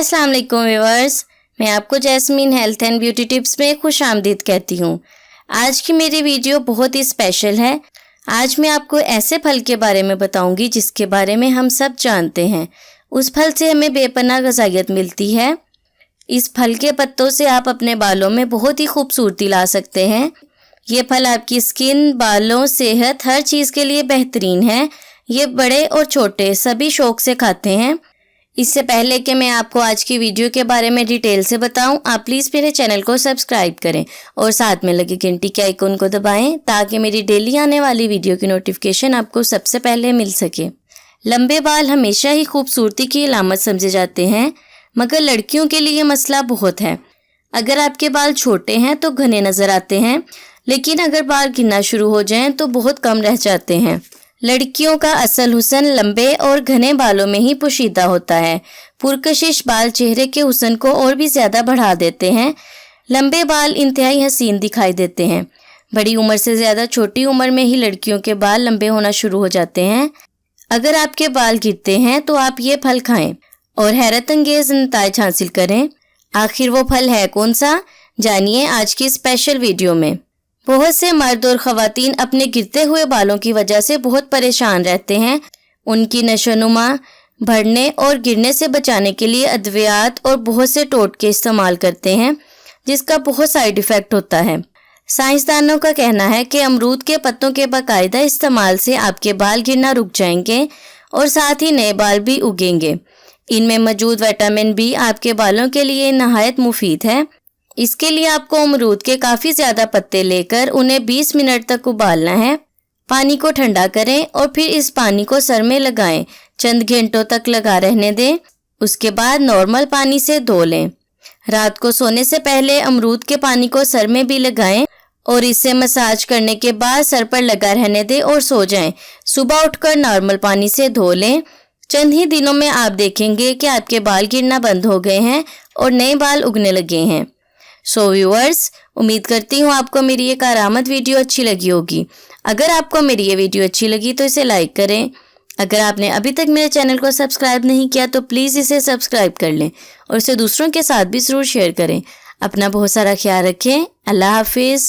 अस्सलाम वालेकुम व्यूअर्स, मैं आपको jasmine health and beauty tips में खुश आमदीद कहती हूँ। आज की मेरी वीडियो बहुत ही स्पेशल है। आज मैं आपको ऐसे फल के बारे में बताऊंगी जिसके बारे में हम सब जानते हैं। उस फल से हमें बेपनाह ग़िज़ाइयत मिलती है। इस फल के पत्तों से आप अपने बालों में बहुत ही खूबसूरती ला सकते हैं। ये फल आपकी स्किन, बालों, सेहत हर चीज़ के लिए बेहतरीन है। ये बड़े और छोटे सभी शौक से खाते हैं। इससे पहले कि मैं आपको आज की वीडियो के बारे में डिटेल से बताऊं, आप प्लीज़ मेरे चैनल को सब्सक्राइब करें और साथ में लगी घंटी के आइकन को दबाएं ताकि मेरी डेली आने वाली वीडियो की नोटिफिकेशन आपको सबसे पहले मिल सके। लंबे बाल हमेशा ही खूबसूरती की अलामत समझे जाते हैं, मगर लड़कियों के लिए मसला बहुत है। अगर आपके बाल छोटे हैं तो घने नज़र आते हैं, लेकिन अगर बाल गिरना शुरू हो जाएं तो बहुत कम रह जाते हैं। लड़कियों का असल हुस्न लंबे और घने बालों में ही पोशीदा होता है। पुरकशिश बाल चेहरे के हुस्न को और भी ज़्यादा बढ़ा देते हैं। लंबे बाल इंतहाई हसीन दिखाई देते हैं। बड़ी उम्र से ज़्यादा छोटी उम्र में ही लड़कियों के बाल लंबे होना शुरू हो जाते हैं। अगर आपके बाल गिरते हैं तो आप ये फल खाएं और हैरत अंगेज नताइज हासिल करें। आखिर वो फल है कौन सा, जानिए आज की स्पेशल वीडियो में। बहुत से मर्द और ख़वातीन अपने गिरते हुए बालों की वजह से बहुत परेशान रहते हैं। उनकी नशोनुमा बढ़ने और गिरने से बचाने के लिए अद्वियात और बहुत से टोटके इस्तेमाल करते हैं, जिसका बहुत साइड इफ़ेक्ट होता है। साइंसदानों का कहना है कि अमरूद के पत्तों के बाकायदा इस्तेमाल से आपके बाल गिरना रुक जाएंगे और साथ ही नए बाल भी उगेंगे। इनमें मौजूद विटामिन बी आपके बालों के लिए नहायत मुफीद है। इसके लिए आपको अमरूद के काफ़ी ज़्यादा पत्ते लेकर उन्हें 20 मिनट तक उबालना है। पानी को ठंडा करें और फिर इस पानी को सर में लगाएं। चंद घंटों तक लगा रहने दें। उसके बाद नॉर्मल पानी से धो लें। रात को सोने से पहले अमरूद के पानी को सर में भी लगाएं और इसे मसाज करने के बाद सर पर लगा रहने दें और सो जाएं। सुबह उठकर नॉर्मल पानी से धो लें। चंद ही दिनों में आप देखेंगे कि आपके बाल गिरना बंद हो गए हैं और नए बाल उगने लगे हैं। सो व्यूअर्स, उम्मीद करती हूँ आपको मेरी ये कारामद वीडियो अच्छी लगी होगी। अगर आपको मेरी ये वीडियो अच्छी लगी तो इसे लाइक करें। अगर आपने अभी तक मेरे चैनल को सब्सक्राइब नहीं किया तो प्लीज़ इसे सब्सक्राइब कर लें और इसे दूसरों के साथ भी ज़रूर शेयर करें। अपना बहुत सारा ख्याल रखें। अल्लाह हाफिज़।